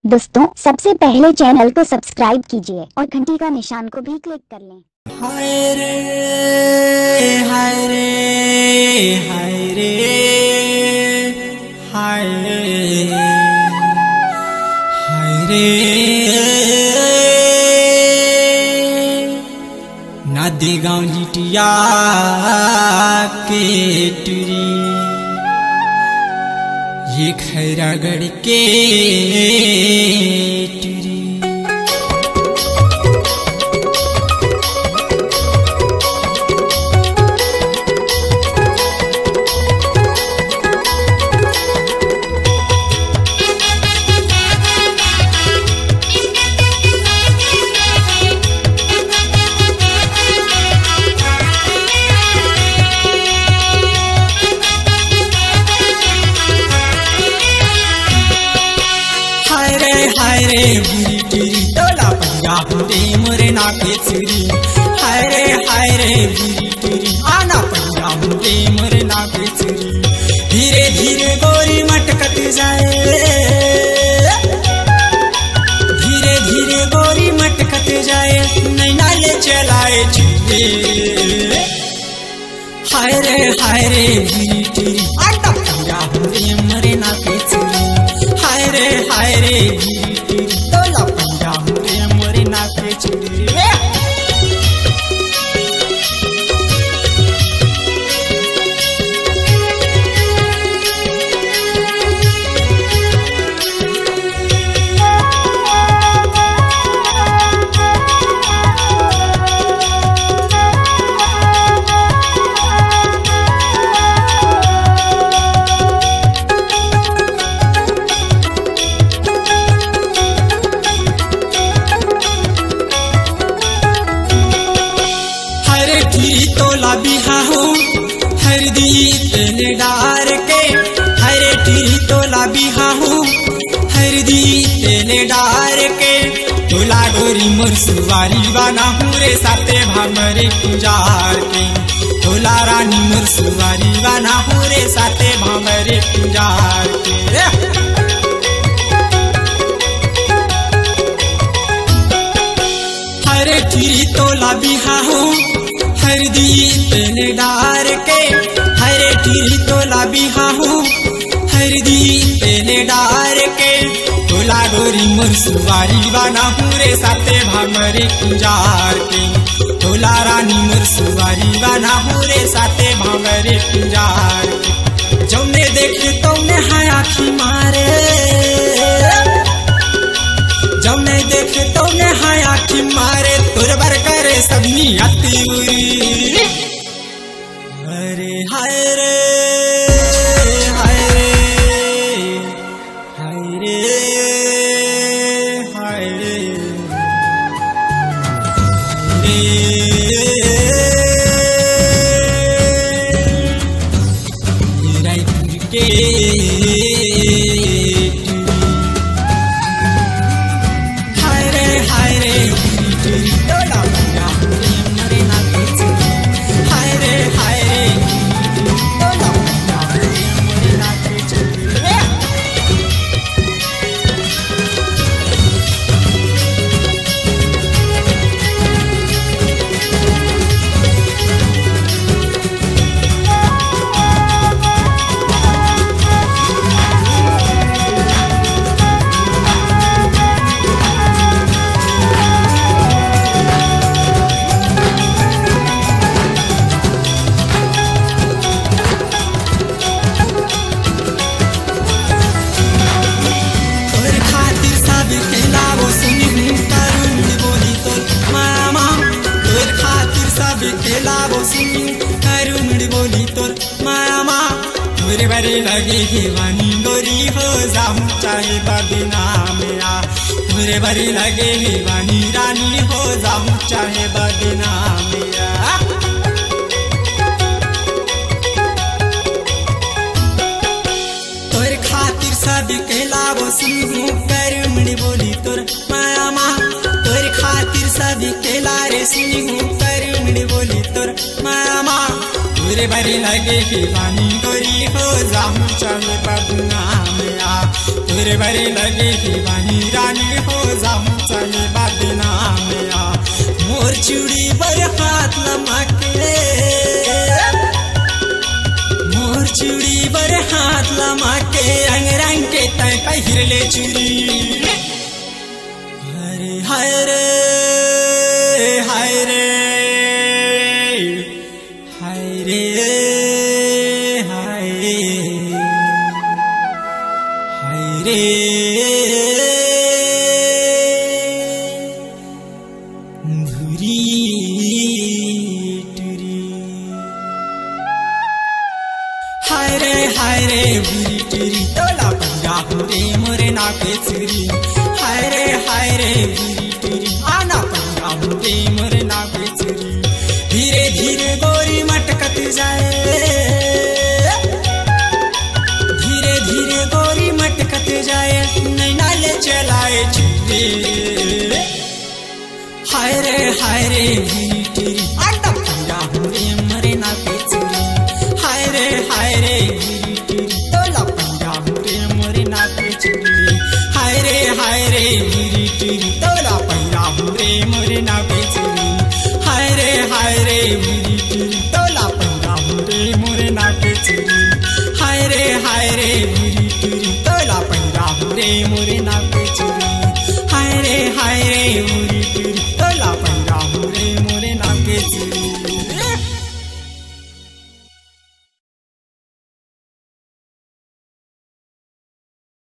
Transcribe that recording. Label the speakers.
Speaker 1: दोस्तों सबसे पहले चैनल को सब्सक्राइब कीजिए और घंटी का निशान को भी क्लिक कर लें।
Speaker 2: हाय रे हाय रे हाय रे हाय हाय रे नदी गाँव जिटिया के टुरी ये खैरागढ़ के टुरी। हाय रे बुरी टिरी तोला पंजा हुरे मोरे नाके चुरी। हाय रे बुरी टिरी आना पंजा हुरे मोरे नाके चुरी। धीरे धीरे गोरी मटकत जाए, धीरे धीरे गोरी मटकत जाए, नैना ले चलाए चुरे। हाय रे बुरी टिरी आना पंजा हुरे मोरे नाके चुरी। हाय रे तोला पंजा हुरे मोरे नाके चुरी। तोला बिहा हो हरदी तेल डार के। हरे टिरी तोला बिहा हो हरदी तेल डार के। तोला गोरी मोर सुवारी बाना हुरे साथे भामरे पुजार के। तोला रानी मोर सुवारी बाना हुरे साथे भामरे पुजार के। हरे टिरी तोला बिहा हो हरदी तेल डार के। हरे टिरी तोला बिहा हो हरदी तेल डार के। तोला गोरी मोर सुवारी बाना हुरे साथे भामरे पुजार के। तोला रानी मोर सुवारी बाना हुरे साथे भामरे पुजार के। जौने देखे तौने हाय आखी मारे, जौने देखे तौने हाय आखी मारे, तोर बर करे सबनी अति उरी। अरे हाय रे हाय रे हाय रे हाय रे रायपुर के तोरे बरे लगे हेवानी गोरी हो जाऊं चाहे बदनाम आ। तोरे बरे लगे हेवानी रानी हो जाऊं चाहे बदनाम आ। तोर खातिर सब कहलावो सिंहू करुमड़ी बोली तोर माया माँ। तोर खातिर सब कहला रे सिंहू करुमड़ी बोली तोर माया माँ। तोरे बरे लगे हेवानी गोरी हो जाऊं चाहे बदनाम आ। तोरे बरे लगे हेवानी जाऊं चले बदनाम या मोर चूड़ी बर हाथ लमके मोर चूड़ी बर हाथ लमके रंग रंग के तय पहिर ले चूड़ी हरे हरे हाय रे हाय रे हाय हाय रे धुरी टुरी हाय रे भूरी टुरी तोला पंजा रे मोरे नाके चुरी हाय रे भूरी टुरी आना पंजा रे मोरे नाके चुरी धीरे धीरे गोरी मटकत जाए धीरे धीरे गोरी मटकत जाए नैना ले चलाए चुरी हाय रे